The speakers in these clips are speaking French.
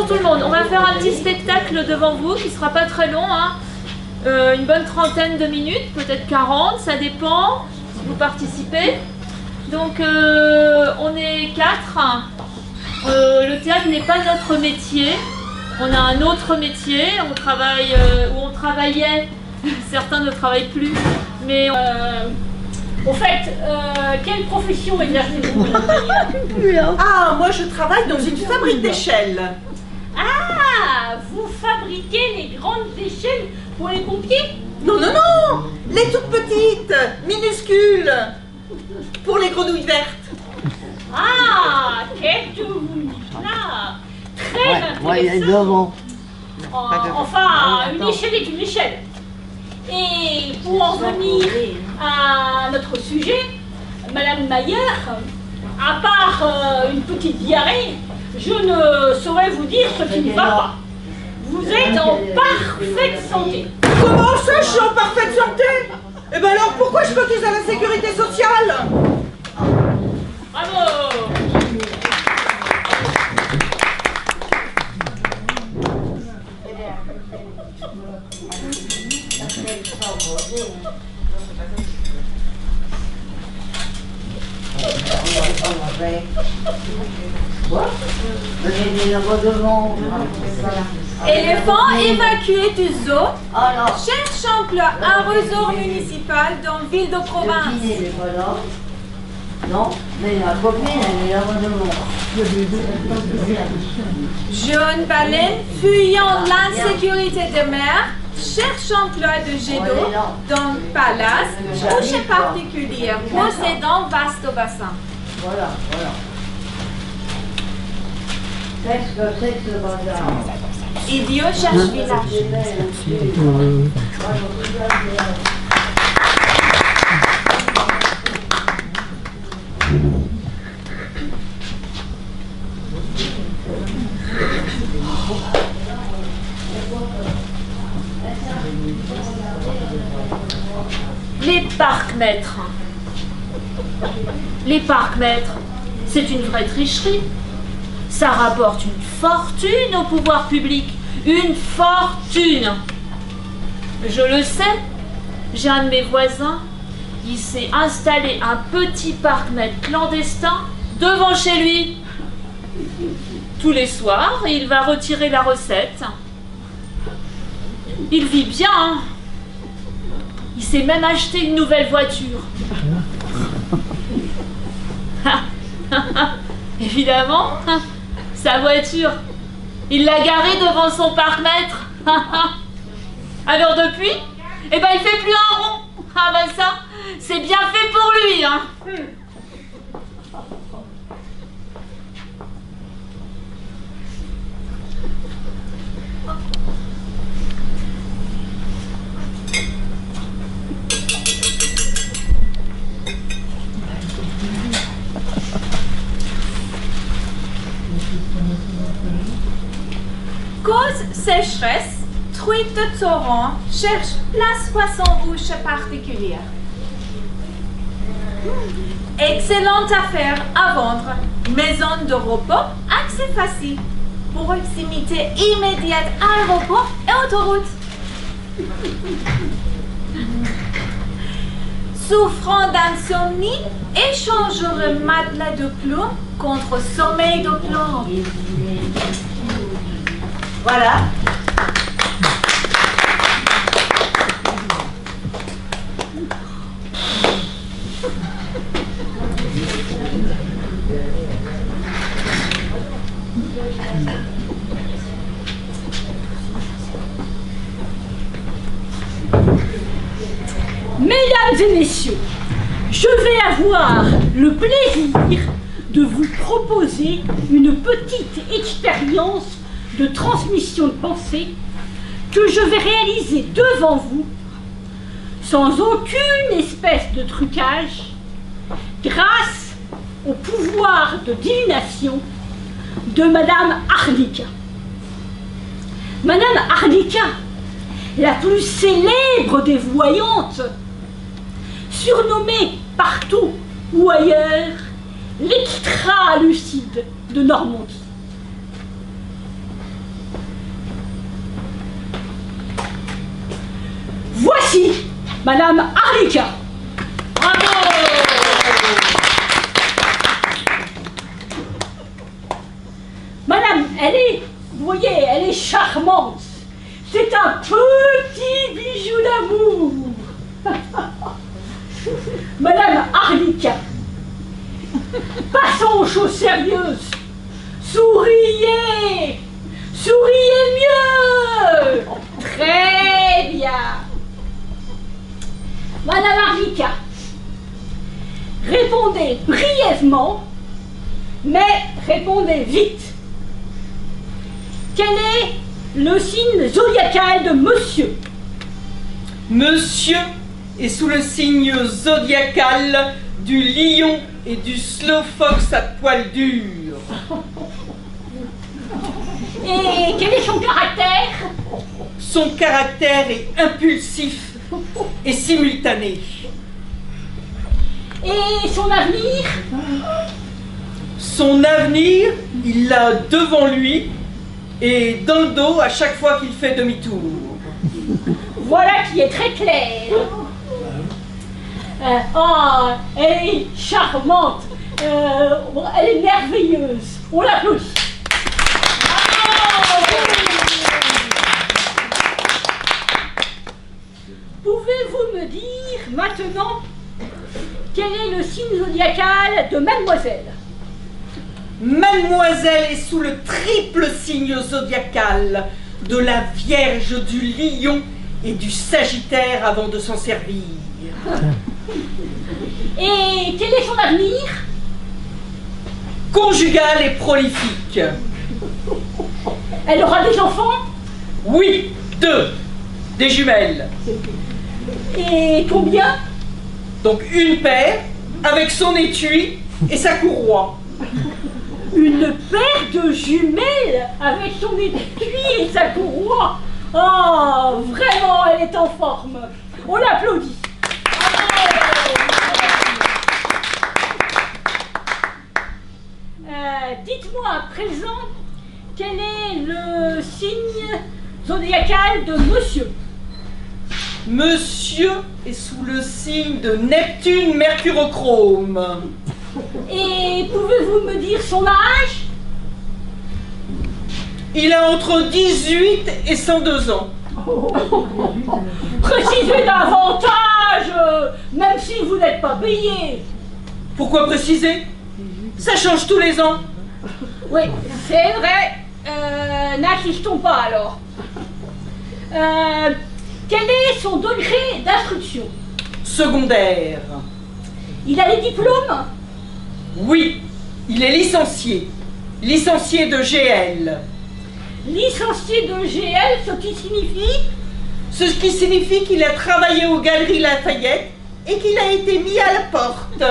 tout le monde. On va faire un petit spectacle devant vous qui sera pas très long, hein. Une bonne trentaine de minutes, peut-être 40, ça dépend si vous participez. Donc on est 4. Le théâtre n'est pas notre métier. On a un autre métier. On travaille où on travaillait. Certains ne travaillent plus. Mais au fait, quelle profession exercez-vous? Ah, moi je travaille dans une fabrique d'échelles. Ah, vous fabriquez les grandes échelles pour les pompiers? Non, non, non, les toutes petites, minuscules, pour les grenouilles vertes. Ah, qu'est-ce que vous dites là? Très intéressant. Enfin, une échelle est une échelle. Et pour en venir à notre sujet, Madame Mayer, à part une petite diarrhée, je ne saurais vous dire ce qui ne va pas. Vous êtes en parfaite santé. Comment ça, je suis en parfaite santé? Eh ben alors, pourquoi je cotise à la sécurité sociale? Bravo! Éléphant évacué du zoo, cherche emploi un resort municipal dans ville de province. Non, mais la copine, elle est là devant. Jeune baleine fuyant l'insécurité des mers, cherche emploi de jet d'eau dans le palace, couche particulière, possédant vaste bassin. Voilà, voilà. Sexe, bazar. Idiot cherche village. les parcs-mètres. Les parcs-mètres, c'est une vraie tricherie. Ça rapporte une fortune au pouvoir public. Une fortune. Je le sais, j'ai un de mes voisins, il s'est installé un petit parc-mètre clandestin devant chez lui. Tous les soirs, il va retirer la recette. Il vit bien, hein. Il s'est même acheté une nouvelle voiture. Évidemment, sa voiture, il l'a garée devant son parc-mètre. Alors depuis, eh ben il fait plus un rond. Ah ben ça, c'est bien fait pour lui, hein. Cause sécheresse, truite de torrent cherche place poisson-rouge particulière. Excellente affaire à vendre. Maison de repos, accès facile. Proximité immédiate aéroport et autoroute. Souffrant d'insomnie, échangerait matelas de plomb contre sommeil de plomb. Voilà. Mesdames et messieurs, je vais avoir le plaisir de vous proposer une petite expérience de transmission de pensée que je vais réaliser devant vous sans aucune espèce de trucage grâce au pouvoir de divination de Madame Arnica. Madame Arnica, la plus célèbre des voyantes, surnommée partout ou ailleurs l'extra-lucide de Normandie. Madame Harlika. Bravo! Madame, vous voyez, elle est charmante. C'est un petit bijou d'amour. Madame Harlika, passons aux choses sérieuses. Souriez! Souriez mieux! Très bien. Madame Harlika, répondez brièvement, mais répondez vite. Quel est le signe zodiacal de monsieur? Monsieur est sous le signe zodiacal du lion et du slow fox à poil dur. Et quel est son caractère? Son caractère est impulsif et simultané. Et son avenir? Son avenir, il l'a devant lui et dans le dos à chaque fois qu'il fait demi-tour. Voilà qui est très clair. Elle est charmante. Elle est merveilleuse. On l'applaudit. Pouvez-vous me dire maintenant quel est le signe zodiacal de mademoiselle? Mademoiselle est sous le triple signe zodiacal de la Vierge, du Lion et du Sagittaire avant de s'en servir. Et quel est son avenir? Conjugal et prolifique. Elle aura des enfants? Oui, 2. Des jumelles. Et combien? Donc une paire avec son étui et sa courroie. Une paire de jumelles avec son étui et sa courroie. Oh, vraiment, elle est en forme. On l'applaudit. Dites-moi à présent quel est le signe zodiacal de monsieur. Monsieur est sous le signe de Neptune mercurochrome. Et pouvez-vous me dire son âge? Il a entre 18 et 102 ans. Précisez davantage, même si vous n'êtes pas payé. Pourquoi préciser? Ça change tous les ans. Oui, c'est vrai. N'insistons pas alors. Quel est son degré d'instruction? Secondaire. Il a les diplômes? Oui, il est licencié. Licencié de GL. Licencié de GL, ce qui signifie? Ce qui signifie qu'il a travaillé aux Galeries Lafayette et qu'il a été mis à la porte.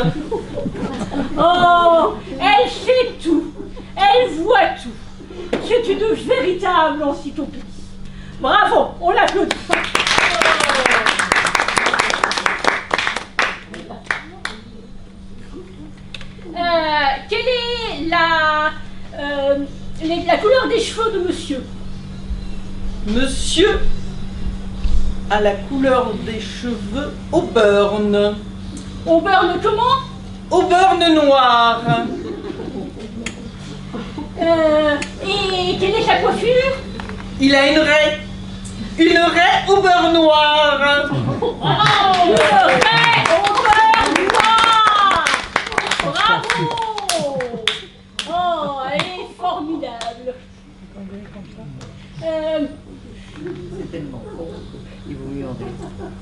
Oh, elle sait tout. Elle voit tout. C'est une véritable encyclopédie. Bravo, on l'applaudit. Quelle est la couleur des cheveux de monsieur? Monsieur a la couleur des cheveux auburn. Auburn comment? Auburn noir. Et quelle est sa coiffure? Il a une raie. Une raie au beurre noir. Oh, une raie au beurre noir. Bravo. Oh, elle est formidable.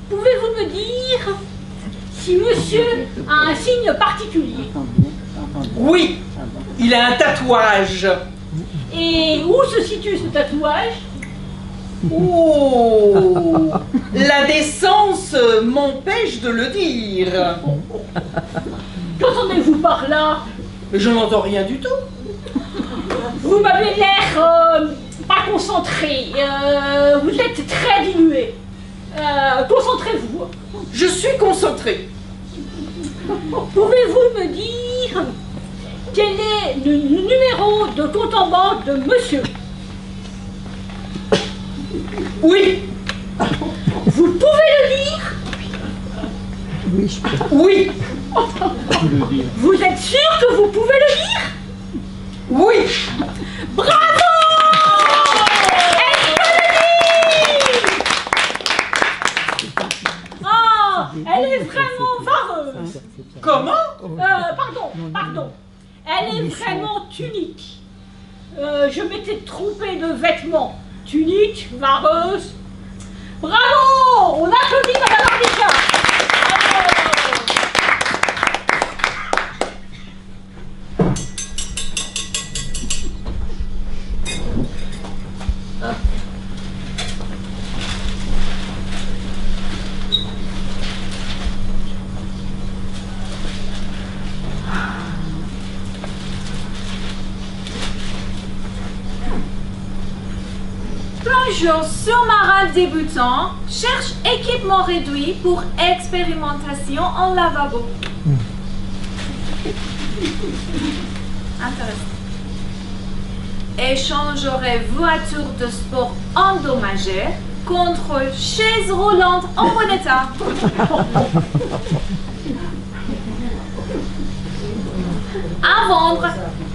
Pouvez-vous me dire si monsieur a un signe particulier? Oui, il a un tatouage. Et où se situe ce tatouage? Oh, la décence m'empêche de le dire. Qu'entendez-vous par là? Je n'entends rien du tout. Vous m'avez l'air pas concentré. Vous êtes très dilué. Concentrez-vous. Je suis concentré. Pouvez-vous me dire quel est le numéro de compte en banque de monsieur? Oui, Vous pouvez le dire? Oui. Vous êtes sûr que vous pouvez le dire? Oui. Bravo! Elle peut le dire! Oh, elle est vraiment vareuse. Comment? Pardon. Elle est vraiment unique. Je m'étais trompée de vêtements. Tunique, vareuse. Bravo! On applaudit Madame Ardisha. Plongeur sous-marin débutant cherche équipement réduit pour expérimentation en lavabo. Intéressant. Échangerait voiture de sport endommagée contre chaise roulante en bon état. À vendre,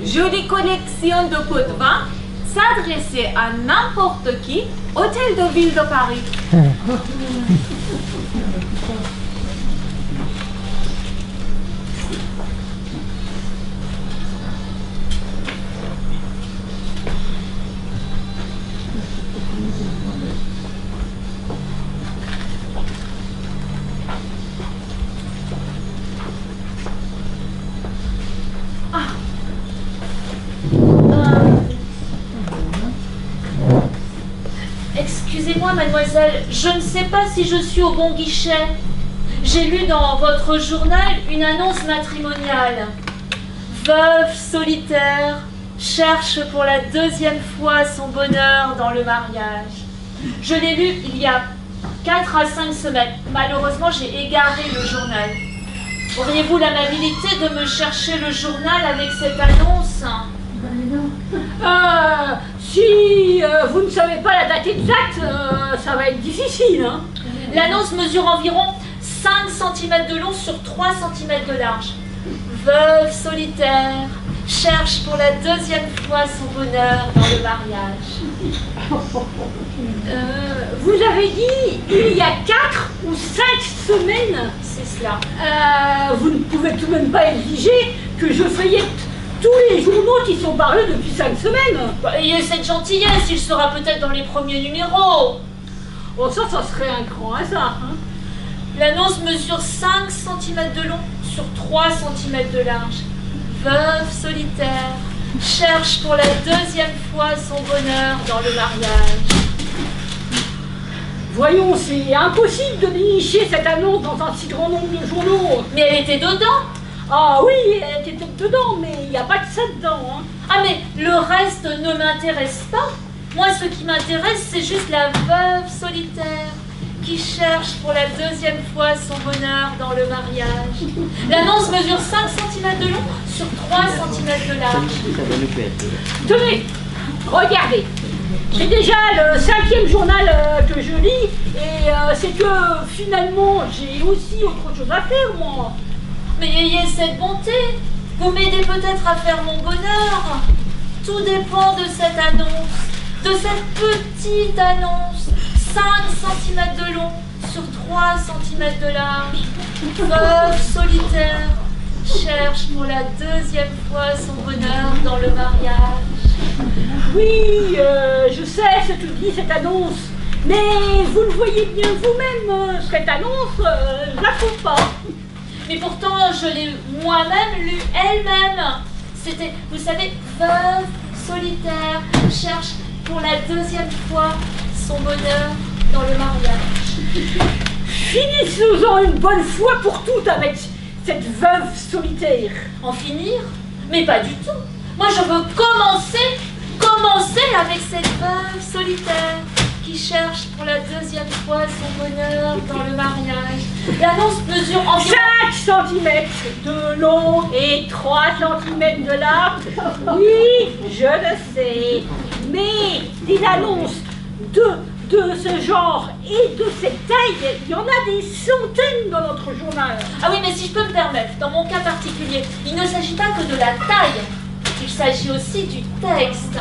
jolie collection de pots de vin, s'adresser à n'importe qui, hôtel de ville de Paris. Excusez-moi, mademoiselle, je ne sais pas si je suis au bon guichet. J'ai lu dans votre journal une annonce matrimoniale. Veuve solitaire cherche pour la deuxième fois son bonheur dans le mariage. Je l'ai lu il y a 4 à 5 semaines. Malheureusement, j'ai égaré le journal. Auriez-vous l'amabilité de me chercher le journal avec cette annonce? Si vous ne savez pas la date exacte, ça va être difficile. Hein. L'annonce mesure environ 5 cm de long sur 3 cm de large. Veuve solitaire cherche pour la deuxième fois son bonheur dans le mariage. Vous avez dit il y a 4 ou 5 semaines. C'est cela. Vous ne pouvez tout de même pas exiger que je feuillette tous les journaux qui sont parus depuis 5 semaines. Ayez cette gentillesse, il sera peut-être dans les premiers numéros. Oh, ça serait un grand hasard. Hein. L'annonce mesure 5 cm de long sur 3 cm de large. Veuve solitaire cherche pour la deuxième fois son bonheur dans le mariage. Voyons, c'est impossible de dénicher cette annonce dans un si grand nombre de journaux. Mais elle était dedans. Ah oui, elle était dedans, mais il n'y a pas que ça dedans. Hein. Ah mais le reste ne m'intéresse pas. Moi ce qui m'intéresse c'est juste la veuve solitaire qui cherche pour la deuxième fois son bonheur dans le mariage. L'annonce mesure 5 cm de long sur 3 cm de large. Tenez, regardez. C'est déjà le 5e journal que je lis et c'est que finalement j'ai aussi autre chose à faire moi. Mais ayez cette bonté, vous m'aidez peut-être à faire mon bonheur. Tout dépend de cette annonce, de cette petite annonce. 5 cm de long sur 3 cm de large. Veuve solitaire cherche pour la deuxième fois son bonheur dans le mariage. Oui, je sais ce que dit cette annonce, mais vous le voyez bien vous-même, cette annonce, je la trouve pas. Mais pourtant, je l'ai moi-même lu elle-même. C'était, vous savez, veuve solitaire cherche pour la deuxième fois son bonheur dans le mariage. Finissons-en une bonne fois pour toutes avec cette veuve solitaire. En finir? Mais pas du tout. Moi, je veux commencer avec cette veuve solitaire qui cherche pour la deuxième fois son bonheur dans le mariage. L'annonce mesure environ 5 cm de long et 3 cm de large. Oui, je le sais. Mais des annonces de de ce genre et de cette taille, il y en a des centaines dans notre journal. Ah oui, mais si je peux me permettre, dans mon cas particulier, il ne s'agit pas que de la taille, il s'agit aussi du texte.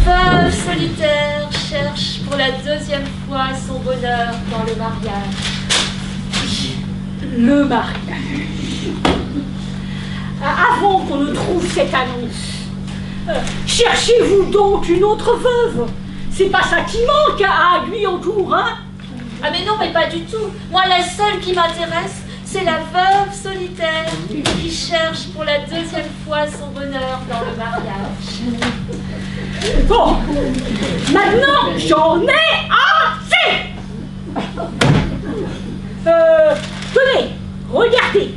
Veuve solitaire cherche pour la deuxième fois son bonheur dans le mariage. Le mariage. Avant qu'on ne trouve cette annonce, cherchez-vous donc une autre veuve? C'est pas ça qui manque à Guyancourt, hein? Ah mais non, mais pas du tout. Moi, la seule qui m'intéresse, c'est la veuve solitaire qui cherche pour la deuxième fois son bonheur dans le mariage. Bon, maintenant j'en ai assez. Tenez, regardez.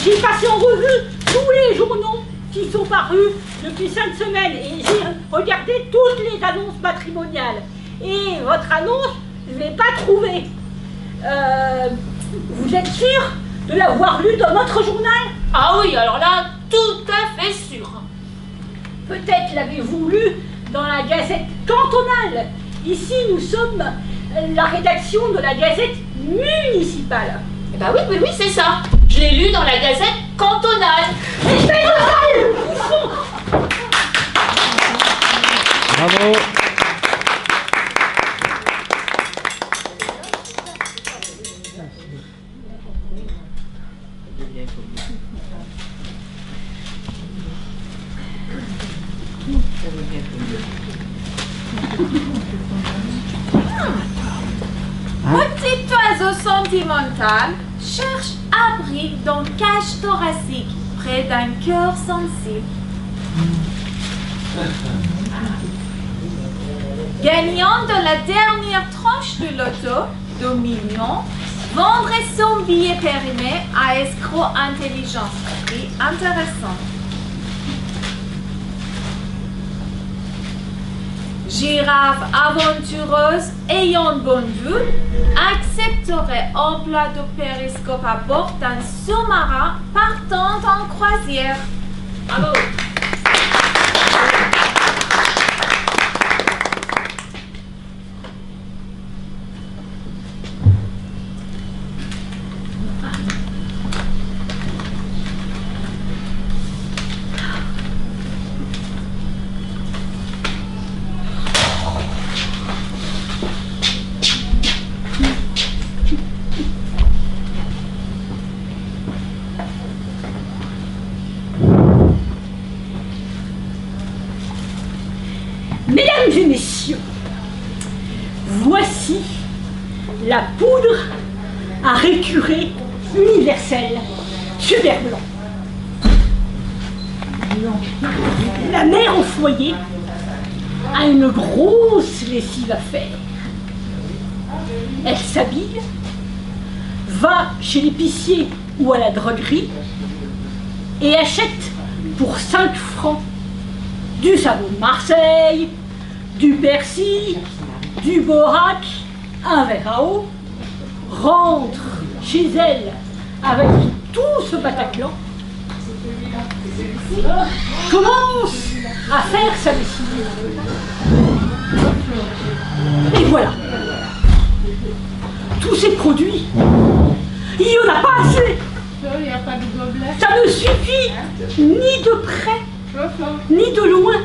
J'ai passé en revue tous les journaux qui sont parus depuis 5 semaines et j'ai regardé toutes les annonces matrimoniales. Et votre annonce, je ne l'ai pas trouvée. Vous êtes sûr de l'avoir lue dans notre journal? Ah oui, alors là, tout à fait sûr. Peut-être l'avez-vous lu dans la Gazette cantonale. Ici, nous sommes la rédaction de la Gazette municipale. Eh ben oui, c'est ça. Je l'ai lu dans la Gazette cantonale. Bravo. Petit oiseau sentimental cherche abri dans cage thoracique près d'un cœur sensible. Gagnant de la dernière tranche du loto de millions, vendrait son billet périmé à escroc intelligent. Prix intéressant. Girafe aventureuse ayant bonne vue accepterait emploi de périscope à bord d'un sous-marin partant en croisière. Bravo. Mesdames et messieurs, voici la poudre à récurer universelle super blanc. La mère au foyer a une grosse lessive à faire. Elle s'habille, va chez l'épicier ou à la droguerie et achète pour 5 francs du savon de Marseille, du persil, du borac, un verre à eau, rentre chez elle avec tout ce Bataclan, commence à faire sa lessive. Et voilà. Tous ces produits, il n'y en a pas assez. Ça ne suffit ni de près, ni de loin.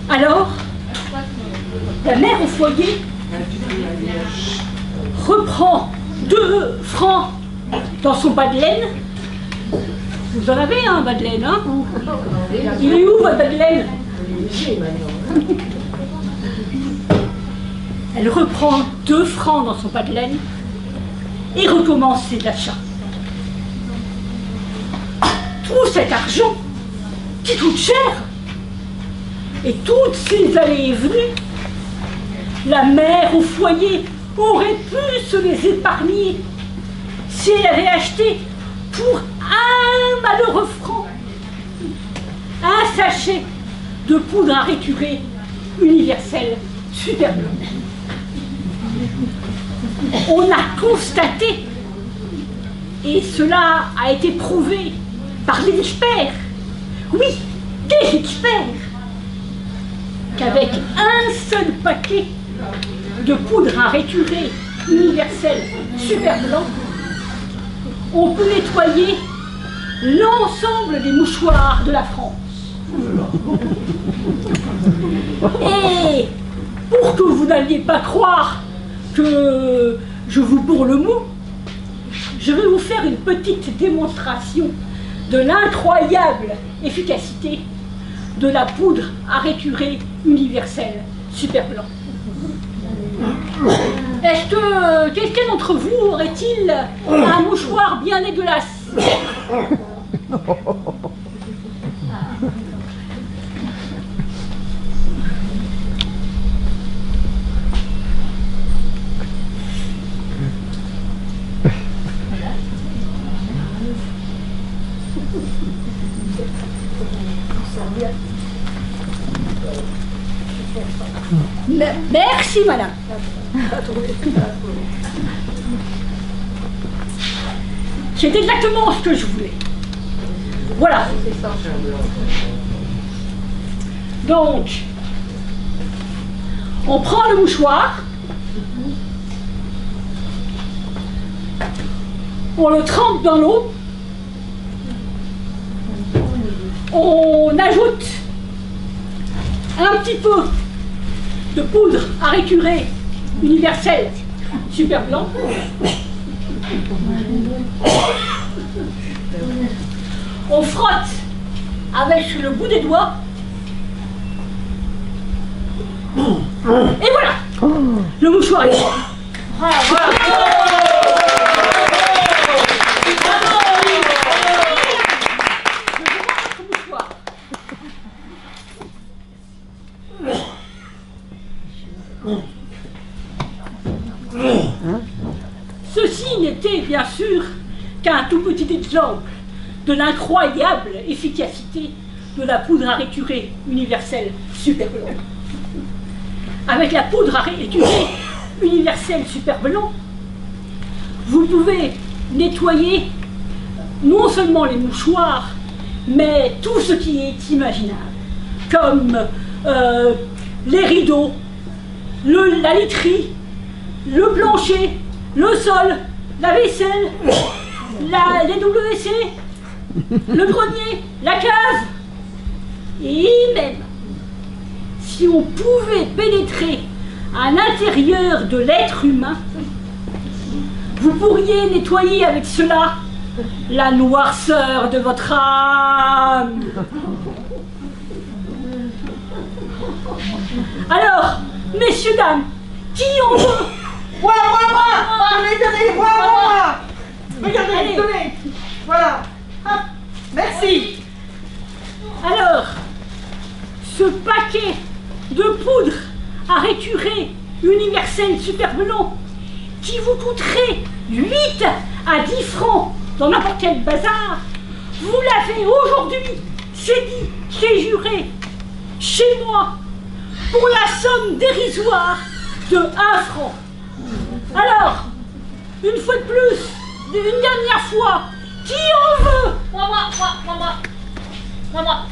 Alors, la mère au foyer reprend 2 francs dans son bas de laine. Vous en avez un bas de laine, hein? Il est où votre bas de laine? Elle reprend 2 francs dans son bas de laine et recommence ses achats. Tout cet argent qui coûte cher et toutes ces allées et venues, la mère au foyer aurait pu se les épargner si elle avait acheté pour 1 malheureux franc un sachet de poudre à récurer universelle super blanc. On a constaté, et cela a été prouvé par des experts, oui, des experts, qu'avec un seul paquet de poudre à réturer universelle super blanc, on peut nettoyer l'ensemble des mouchoirs de la France. Et pour que vous n'alliez pas croire que je vous bourre le mou, je vais vous faire une petite démonstration de l'incroyable efficacité de la poudre à réturer universelle super blanc. Est-ce que quelqu'un d'entre vous aurait-il un mouchoir bien dégueulasse? Merci, madame. C'est exactement ce que je voulais. Voilà. Donc, on prend le mouchoir, on le trempe dans l'eau, on ajoute un petit peu de poudre à récurer universelle super blanc. On frotte avec le bout des doigts. Et voilà, le mouchoir est propre. Ceci n'était bien sûr qu'un tout petit exemple de l'incroyable efficacité de la poudre à réturer universelle super blanc. Avec la poudre à réturer universelle super blanc, vous pouvez nettoyer non seulement les mouchoirs, mais tout ce qui est imaginable, comme les rideaux, la literie, le plancher, le sol, la vaisselle, les WC, le grenier, la cave. Et même, si on pouvait pénétrer à l'intérieur de l'être humain, vous pourriez nettoyer avec cela la noirceur de votre âme. Alors, messieurs, dames, qui en veut? Moi tenez, moi regardez, Allez. tenez, voilà, hop, merci. Alors, ce paquet de poudre à réturer universelle super blanc qui vous coûterait 8 à 10 francs dans n'importe quel bazar, vous l'avez aujourd'hui, c'est dit, c'est juré, chez moi, pour la somme dérisoire de 1 franc. Alors, une fois de plus, une dernière fois, qui en veut? Moi,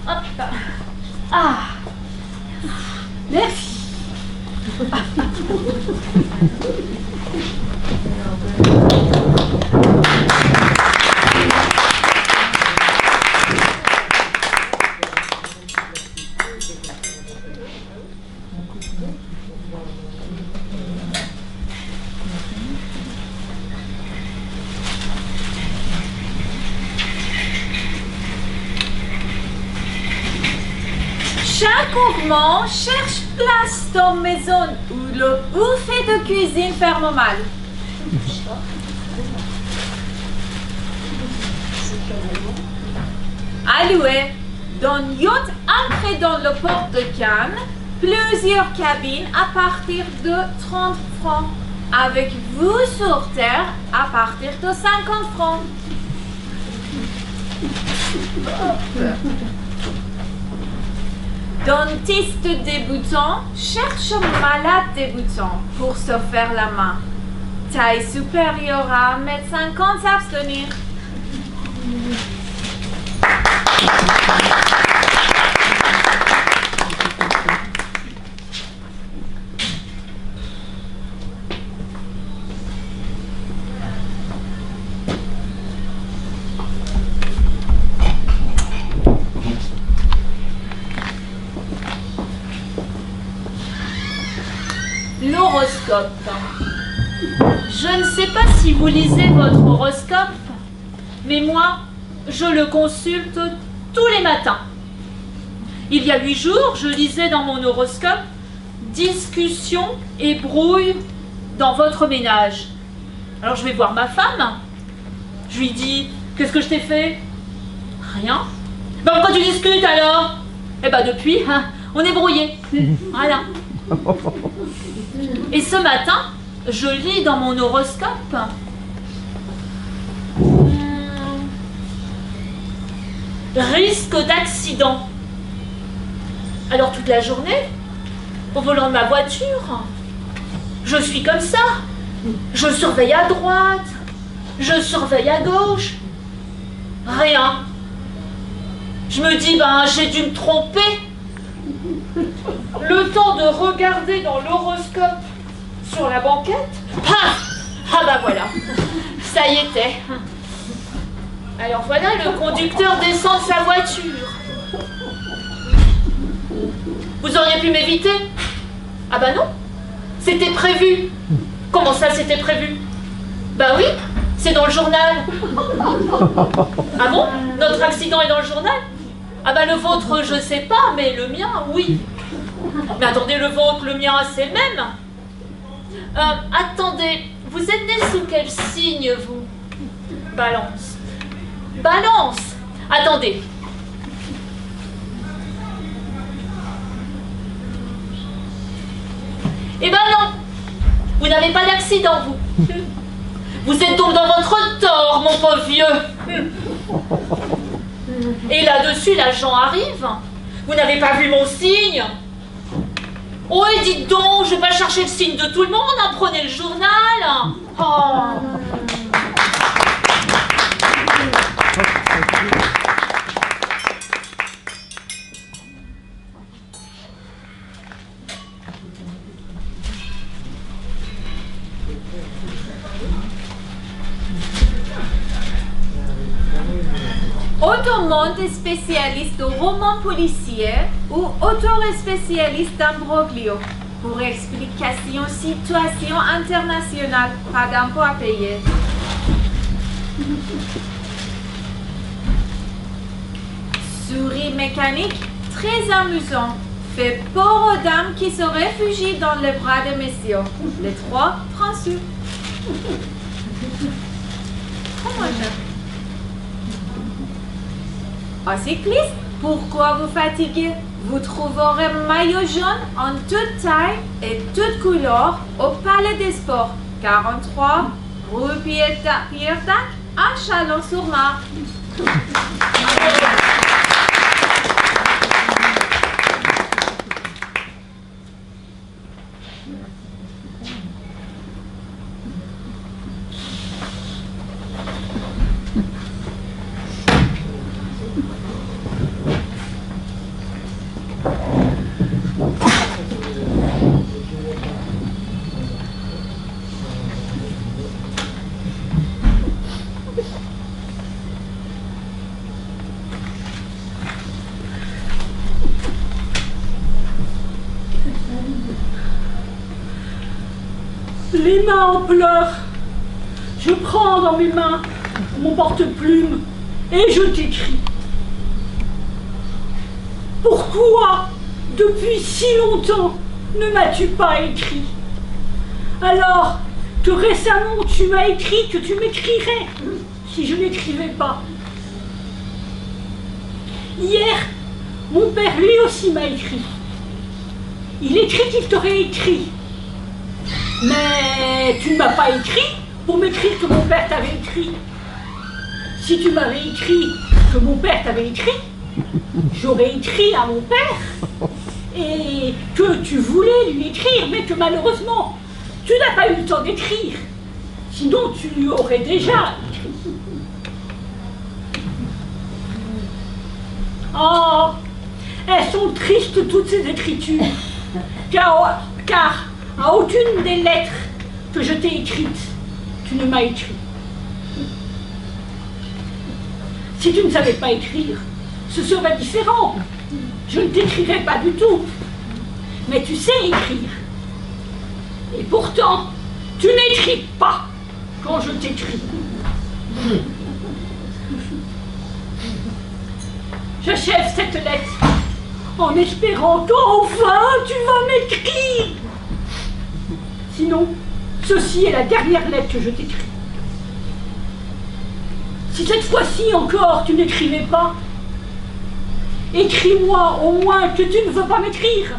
hop. Ah, merci. Chaque gourmand cherche place dans maison où le buffet de cuisine ferme mal. Alloué, dans yacht ancré dans le port de Cannes, plusieurs cabines à partir de 30 francs. Avec vous sur terre à partir de 50 francs. Dentiste débutant cherche malade débutant pour se faire la main. Taille supérieure à 1,50 m s'abstenir. horoscope. Je ne sais pas si vous lisez votre horoscope, mais moi, je le consulte tous les matins. Il y a 8 jours, je lisais dans mon horoscope « Discussion et brouille dans votre ménage ». Alors je vais voir ma femme. Je lui dis « Qu'est-ce que je t'ai fait ?»« Rien. »« Ben pourquoi tu discutes alors ?»« Eh ben depuis, hein, on est brouillés. » Voilà. Et ce matin, je lis dans mon horoscope risque d'accident. Alors toute la journée, au volant de ma voiture, je suis comme ça. Je surveille à droite, je surveille à gauche. Rien. Je me dis, ben j'ai dû me tromper. Le temps de regarder dans l'horoscope sur la banquette. Ah ben voilà, ça y était. Alors voilà, le conducteur descend de sa voiture. Vous auriez pu m'éviter? Ah bah non, c'était prévu. Comment ça, c'était prévu? Bah oui, c'est dans le journal. Ah bon? Notre accident est dans le journal? Ah bah le vôtre, je sais pas, mais le mien, oui. Mais attendez, le vôtre, le mien, c'est le même. Attendez, vous êtes né sous quel signe, vous? Balance. Balance. Attendez. Eh ben non, vous n'avez pas d'accident, vous. Vous êtes donc dans votre tort, mon pauvre vieux. Et là-dessus, l'agent arrive. Vous n'avez pas vu mon signe? Oh, et dites donc, je vais pas chercher le signe de tout le monde, hein, prenez le journal. Oh. Autommonde est spécialiste de romans policiers ou auteur est spécialiste d'imbroglio. Pour explication situation internationale, pas d'impôt à payer. Souris mécanique, très amusant, fait peur aux dames qui se réfugient dans les bras des messieurs. Les 3 francs. Comment ça? Un cycliste, pourquoi vous fatiguez? Vous trouverez maillot jaune en toute taille et toute couleur au Palais des Sports, 43 rue Pierre-Dac, à Chalon-sur-Marne. Les mains en pleurs. Je prends dans mes mains mon porte-plume et je t'écris. Pourquoi, depuis si longtemps, ne m'as-tu pas écrit? Alors que récemment tu m'as écrit que tu m'écrirais si je n'écrivais pas. Hier, mon père lui aussi m'a écrit. Il écrit qu'il t'aurait écrit. Mais tu ne m'as pas écrit pour m'écrire que mon père t'avait écrit. Si tu m'avais écrit que mon père t'avait écrit, j'aurais écrit à mon père et que tu voulais lui écrire, mais que malheureusement, tu n'as pas eu le temps d'écrire. Sinon, tu lui aurais déjà écrit. Oh, elles sont tristes toutes ces écritures, car à aucune des lettres que je t'ai écrites, tu ne m'as écrit. Si tu ne savais pas écrire, ce serait différent. Je ne t'écrirais pas du tout. Mais tu sais écrire. Et pourtant, tu n'écris pas quand je t'écris. J'achève cette lettre en espérant qu'enfin tu vas m'écrire. Sinon, ceci est la dernière lettre que je t'écris. Si cette fois-ci encore tu n'écrivais pas, écris-moi au moins que tu ne veux pas m'écrire.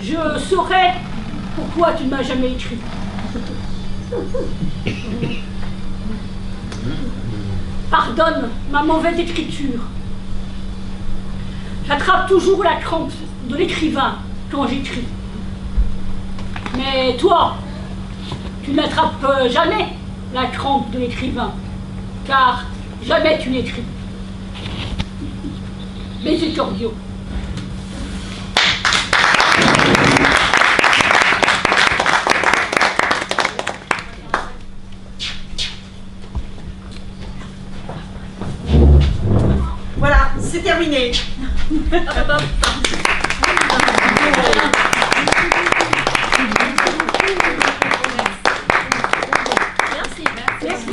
Je saurai pourquoi tu ne m'as jamais écrit. Pardonne ma mauvaise écriture. J'attrape toujours la crampe de l'écrivain quand j'écris. Mais toi, tu n'attrapes jamais la crampe de l'écrivain, car jamais tu n'écris. Baisers cordiaux. Voilà, c'est terminé.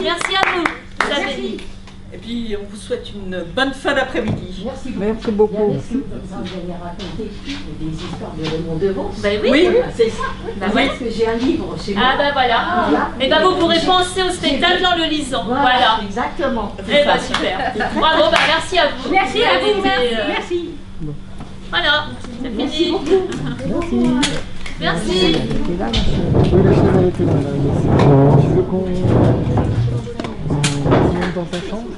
Merci à vous. Vous avez dit. Et puis, on vous souhaite une bonne fin d'après-midi. Merci beaucoup. Merci. Vous allez raconter des histoires de Raymond Devos. Ben oui. Oui. C'est ça. Bah Parce oui. que j'ai un livre chez moi. Ah ben voilà. Et ben vous pourrez penser au spectacle en le lisant. Voilà. Exactement. Eh ben super. Bravo, ben merci à vous. Merci à avez vous. été, Merci. Voilà, c'est fini. Merci. Oui, la chaise elle était là. Tu veux qu'on monte dans ta chambre?